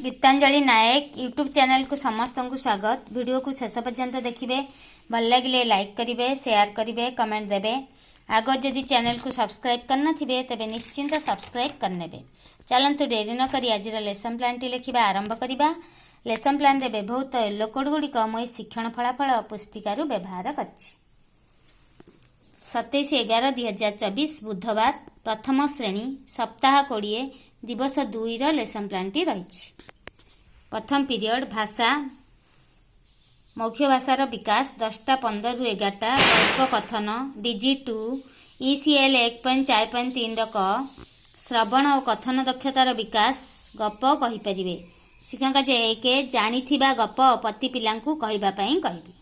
गीतांजलि नायक YouTube channel को समस्त को स्वागत। वीडियो को शेष पर्यंत देखिए, भल लगे लाइक करेंगे, शेयर करेंगे, कमेंट देवे। आग जदि चैनल को सब्सक्राइब करना तेज निश्चिंत सब्सक्राइब करने। चलतु डेरी नक आज लेसन प्लान टी लिखा आरंभ करवा। लेसन प्लान रे व्यवहृत येलो कोड गुड़िक मुझे शिक्षण फलाफल पुस्तिकार व्यवहार कर 27/11/2024 बुधवार प्रथम श्रेणी सप्ताह 20 दिवस 2 लेसन प्लान टी रही। प्रथम पीरियड भाषा मौख्य भाषार विकास 10:15 ରୁ 11टा गल्प कथन DG2 ECL 1.4.3 क श्रवण और कथन दक्षतार विकास गप कहीपरिवे। शिक्षक जे एक जानिथिबा गप पति पिलांकु कहिबापई कहबी।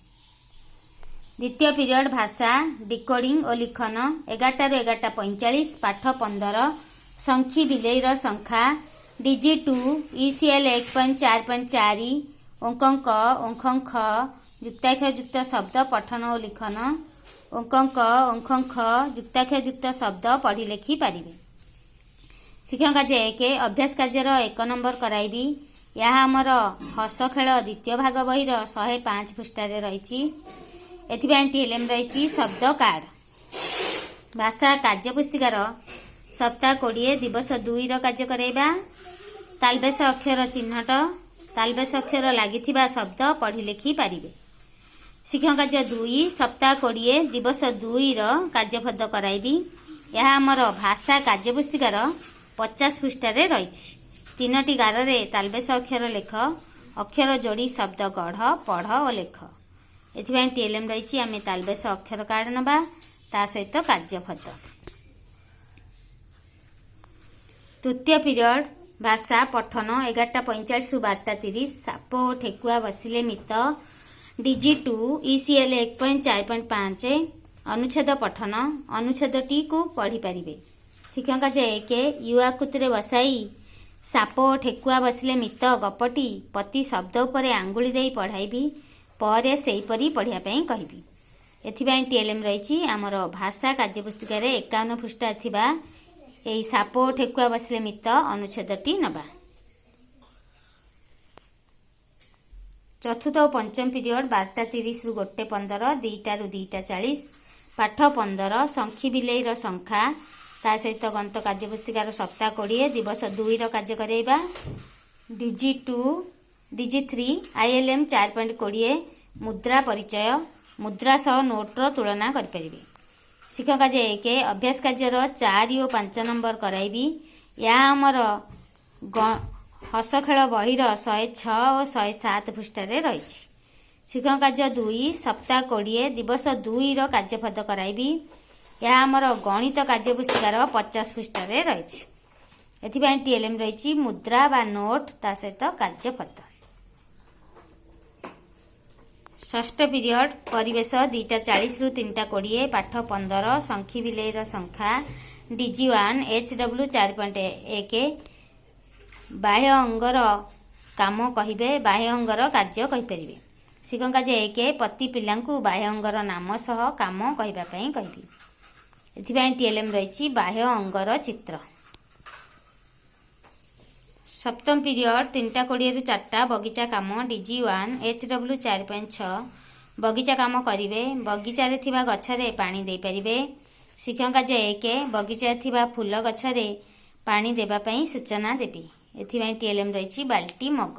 द्वितीय पीरियड भाषा डिकोडिंग और लिखन 11टा ରୁ 11:45 पाठ 15 संखी बिलेईर संख्या DG2 ECL 1.4.4 अंक अंक युक्ताक्षर युक्त शब्द पठन और लिखन अंक अंक युक्ताक्षर युक्त शब्द पढ़ी लिखि पारिबे। शिक्षक जे एक अभ्यास कार्यर 1 नंबर कराइबी। यह आमर हस खेल द्वितीय भाग बहिर 105 पृष्ठारे रही। एथिबाई टीएलएम रही शब्द कार्ड। भाषा कार्य पुस्तिकार सप्ताह 20 दिवस 2 कार्य कराइबा। तालबेस अक्षर चिन्हट तालबेस अक्षर लगी शब्द पढ़ी लिखि पारिबे। शिक्षक कार्य 2 सप्ताह 20 दिवस 2 कार्यपद कराइबी। यह आमर भाषा कार्य पुस्तिकार 50 पृष्ठारे रही। 3टी गारे तालबेस अक्षर लेख, अक्षर जोड़ी शब्द गढ़ पढ़ और लेख। एथिबाई टीएलएम रही। आम तालबेस अक्षर कार्ड नबा ता सहित कार्यपद। तृतीय पीरियड भाषा पठन 11:45 ରୁ 12:30 साप और ठेकुआ बसिले मित DG2 ECL 1.4.5 अनुच्छेद पठन अनुच्छेदटी को पढ़ी पारिबे। शिक्षक जे एक यू आकृति बसाई साप और ठेकुआ बसिले मित गपटी पति शब्द उपर आंगुली दे पढ़ाइबी। पर सेहीपरि पढ़ियापई कहबी। एथिबाई टीएलएम रही। आमर भाषा कार्यपुस्तिकार 51 पृष्ठा थिबा एई साप और ठेकुआ बसिले मित अनुच्छेदटी नबा। चतुर्थ और पंचम पीरियड 12:30 ରୁ 1:15 2टा ରୁ 2:40 पाठ 15 संखी बिलेईर संख्या ता सहित गणित कार्यपुस्तिकार सप्ताह 20 दिवस 2 कार्य कराइबा। DG2 DG3 ILM 4.20 मुद्रा परिचय मुद्रा सह नोट्र तुलना करें। शिक्षक जे एक अभ्यास कार्यर 4 और 5 नंबर कराइबी। यह आमर हस खेल बहिर 106 और 107 पृष्ठारे रही। शिक्षक कार्य 2 सप्ताह 20 दिवस 2 कार्यपद कराइबी। यह आमर गणित कार्यपुस्तिकार 50 पृष्ठारे रही। एथिबाई टीएलएम रही मुद्रा बा नोट ता सहित कार्यपद। षष्ठ पीरियड परिवेश 2:40 ରୁ 3:20 पाठ 15 संखी बिलेईर संख्या DG1 HW 4.1 बाह्य अंगर काम कहिबे बाह्य अंगर कार्य कहिपरिबे। शिक्षक जे एक पति पिलांकु बाह्य अंगर नाम सह काम कहिबापई कहबी। एथिबाई टीएलएम रही बाह्य अंगर चित्र। सप्तम पीरियड 3:20 ରୁ 4टा बगीचा काम DG1 HW 4.6 बगीचा काम करिवे। बगीचारे थिबा गछरे पानी देई परिबे। शिक्षक जे एक बगीचा थिबा फूल गछरे पानी देबा पई सूचना देबी। एथिबाई टीएलएम रही बाल्टी मग।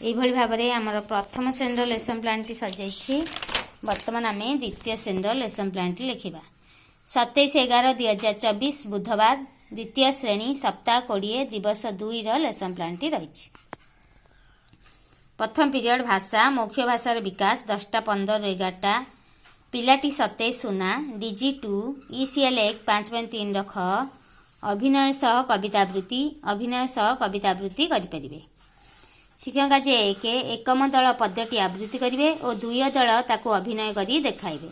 एही भली भाबरे हमर प्रथम श्रेणी लेसन प्लान टी सजाइछि। वर्तमान आम द्वितीय श्रेणी लेसन प्लान टी लिखिबा। 27/11/2024 बुधवार द्वितीय श्रेणी सप्ताह 20 दिवस 2 लेसन प्लान टी रही। प्रथम पीरियड भाषा मौख्य भाषार विकास 10:15 ରୁ 11टा पिलाटी 27 सुना DG2 ECL 1.5.3 ख अभिनय सह कवितावृत्ति अभिनय सह कवितावृत्ति करें। शिक्षक जे एक दल पद्यटी आवृत्ति करेंगे और 2 दल ताकू अभिनय करी देखाइबे।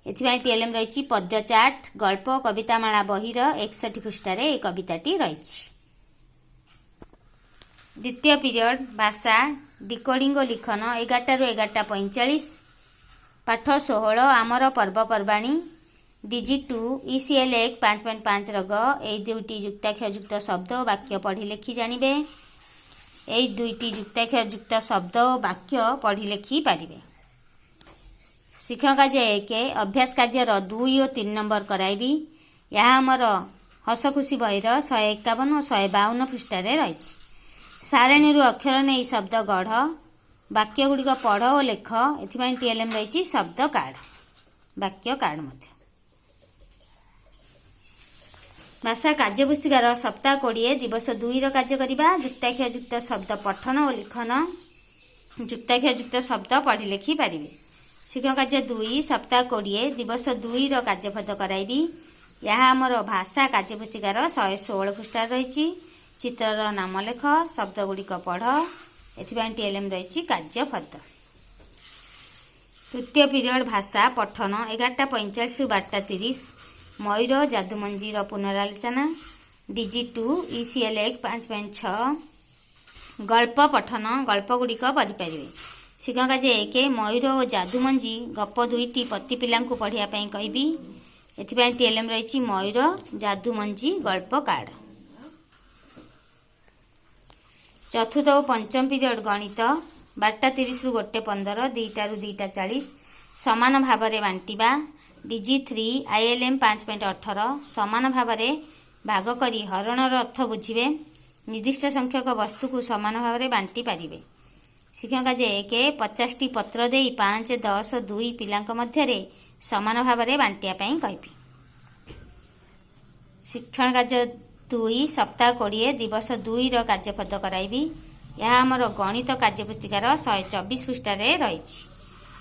एथिबाई टीएलएम रही पद्य चार्ट गल्प कवितामाला बहिर 61 पृष्ठारे कविताटी रही। द्वितीय पीरियड भाषा डिकोडिंग और लिखन 11टा ରୁ 11:45 पाठ 16 आमर पर्वपर्वाणी DG2 ECL 1.5.5 रग ए 2टी युक्ताक्षर युक्त शब्द और वाक्य पढ़ी लिखि जानिबे। এই দুইটি ଯୁକ୍ତାକ୍ଷର ଯୁକ୍ତ ଶବ୍ଦ ଓ ବାକ୍ୟ ପଢ଼ି ଲେଖି ପାରିବେ। ଶିକ୍ଷକ କାର୍ଯ୍ୟ 1 ଅଭ୍ୟାସ କାର୍ଯ୍ୟର 2 ଓ 3 ନମ୍ବର କରାଇବି। ଏହା ଆମର ହସଖୁସି ବହିର 151 ଓ 152 ପୃଷ୍ଠାରେ ରହିଛି। ସାରଣୀରୁ ଅକ୍ଷର ନେଇ ଶବ୍ଦ ଗଢ଼, ବାକ୍ୟଗୁଡ଼ିକ ପଢ଼ ଓ ଲେଖ। ଏଥିପାଇଁ TLM ରହିଛି ଶବ୍ଦ କାର୍ଡ଼, ବାକ୍ୟ କାର୍ଡ଼ ମଧ୍ୟ। ଭାଷା କାର୍ଯ୍ୟପୁସ୍ତିକାର ସପ୍ତାହ 20 ଦିବସ 2ର କାର୍ଯ୍ୟ କରିବା। ଯୁକ୍ତାକ୍ଷର ଯୁକ୍ତ ଶବ୍ଦ ପଠନ ଓ ଲିଖନ। ଯୁକ୍ତାକ୍ଷର ଯୁକ୍ତ ଶବ୍ଦ ପଢ଼ି ଲେଖି ପାରିବେ। ଶିକ୍ଷକ କାର୍ଯ୍ୟ 2 ସପ୍ତାହ 20 ଦିବସ 2ର କାର୍ଯ୍ୟପଦ କରାଇବି। ଏହା ଆମର ଭାଷା କାର୍ଯ୍ୟପୁସ୍ତିକାର 116 ପୃଷ୍ଠାରେ ରହିଛି। ଚିତ୍ରର ନାମ ଲେଖ, ଶବ୍ଦଗୁଡ଼ିକ ପଢ଼। ଏଥିପାଇଁ TLM ରହିଛି କାର୍ଯ୍ୟପଦ। ତୃତୀୟ ପିରିୟଡ଼ ଭାଷା ପଠନ 11:45 ରୁ 12:30। ମୟୂର ଯାଦୁମଞ୍ଜିର ପୁନରାଲୋଚନା। DG2 ECL 5.6। ଗଳ୍ପ ପଠନ, ଗଳ୍ପଗୁଡ଼ିକ ପଢ଼ିପାରିବେ। ଶିକ୍ଷକ କାର୍ଯ୍ୟ 1 ମୟୂର ଓ ଯାଦୁମଞ୍ଜି ଗପ 2ଟି ପ୍ରତି ପିଲାଙ୍କୁ ପଢ଼ିବା ପାଇଁ କହିବି। ଏଥିପାଇଁ TLM ରହିଛି ମୟୂର ଯାଦୁମଞ୍ଜି ଗଳ୍ପ କାର୍ଡ଼। ଚତୁର୍ଥ ଓ ପଞ୍ଚମ ପିରିୟଡ଼ ଗଣିତ 12:30 ରୁ 1:15, 2ଟା ରୁ 2:40। ସମାନ ଭାବରେ ବାଣ୍ଟିବା। DG3 ILM 5.18। ସମାନ ଭାବରେ ଭାଗ କରି ହରଣର ଅର୍ଥ ବୁଝିବେ। ନିର୍ଦ୍ଦିଷ୍ଟ ସଂଖ୍ୟକ ବସ୍ତୁକୁ ସମାନ ଭାବରେ ବାଣ୍ଟି ପାରିବେ। ଶିକ୍ଷକ କାର୍ଯ୍ୟ 1 50ଟି ପତ୍ର ଦେଇ 5, 10, 2 ପିଲାଙ୍କ ମଧ୍ୟରେ ସମାନ ଭାବରେ ବାଣ୍ଟିବା ପାଇଁ କହିବି। ଶିକ୍ଷଣ କାର୍ଯ୍ୟ 2 ସପ୍ତାହ 20 ଦିବସ 2ର କାର୍ଯ୍ୟପଦ କରାଇବି। ଏହା ଆମର ଗଣିତ କାର୍ଯ୍ୟପୁସ୍ତିକାର 124 ପୃଷ୍ଠାରେ ରହିଛି।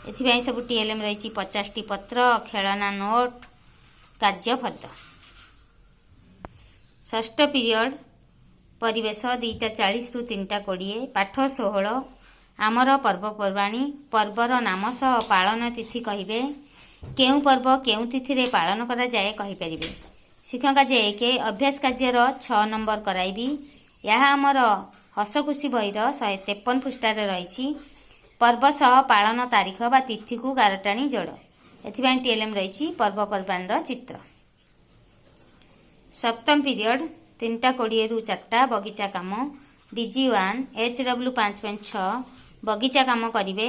ଏଥିପାଇଁ ସବୁ TLM ରହିଛି 50ଟି ପତ୍ର, ଖେଳନା ନୋଟ୍, କାର୍ଯ୍ୟପଦ। ଷଷ୍ଠ ପିରିୟଡ଼ ପରିବେଶ 2:40 ରୁ 3:20। ପାଠ 16 ଆମର ପର୍ବପର୍ବାଣୀ। ପର୍ବର ନାମ ସହ ପାଳନ ତିଥି କହିବେ। କେଉଁ ପର୍ବ କେଉଁ ତିଥିରେ ପାଳନ କରାଯାଏ କହିପାରିବେ। ଶିକ୍ଷକ କାର୍ଯ୍ୟ 1 ଅଭ୍ୟାସ କାର୍ଯ୍ୟର 6 ନମ୍ବର କରାଇବି। ଏହା ଆମର ହସଖୁସି ବହିର 153 ପୃଷ୍ଠାରେ ରହିଛି। ପର୍ବ ସହ ପାଳନ ତାରିଖ ବା ତିଥିକୁ ଗାରଟାଣି ଯୋଡ଼। ଏଥିପାଇଁ TLM ରହିଛି ପର୍ବପର୍ବାଣୀର ଚିତ୍ର। ସପ୍ତମ ପିରିୟଡ଼ 3:20 ରୁ 4ଟା ବଗିଚା କାମ। DG1 HW 5.6 ବଗିଚା କାମ କରିବେ।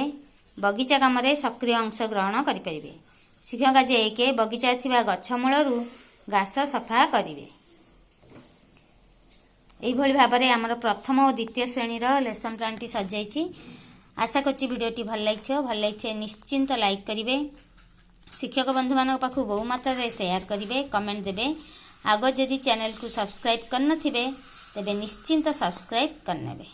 ବଗିଚା କାମରେ ସକ୍ରିୟ ଅଂଶଗ୍ରହଣ କରିପାରିବେ। ଶିକ୍ଷକ କାର୍ଯ୍ୟ 1 ବଗିଚାରେ ଥିବା ଗଛ ମୂଳରୁ ଘାସ ସଫା କରିବେ। ଏହିଭଳି ଭାବରେ ଆମର ପ୍ରଥମ ଓ ଦ୍ୱିତୀୟ ଶ୍ରେଣୀର ଲେସନ୍ ପ୍ଲାନ୍ଟି ସଜାଇଛି। ଆଶା କରୁଛି ଭିଡ଼ିଓଟି ଭଲ ଲାଗିଥିବ। ଭଲ ଲାଗିଥିଲେ ନିଶ୍ଚିନ୍ତ ଲାଇକ୍ କରିବେ। ଶିକ୍ଷକ ବନ୍ଧୁମାନଙ୍କ ପାଖକୁ ବହୁ ମାତ୍ରାରେ ସେୟାର କରିବେ, କମେଣ୍ଟ ଦେବେ। ଆଗ ଯଦି ଚ୍ୟାନେଲକୁ ସବସ୍କ୍ରାଇବ୍ କରିନଥିବେ ତେବେ ନିଶ୍ଚିନ୍ତ ସବସ୍କ୍ରାଇବ୍ କରିନେବେ।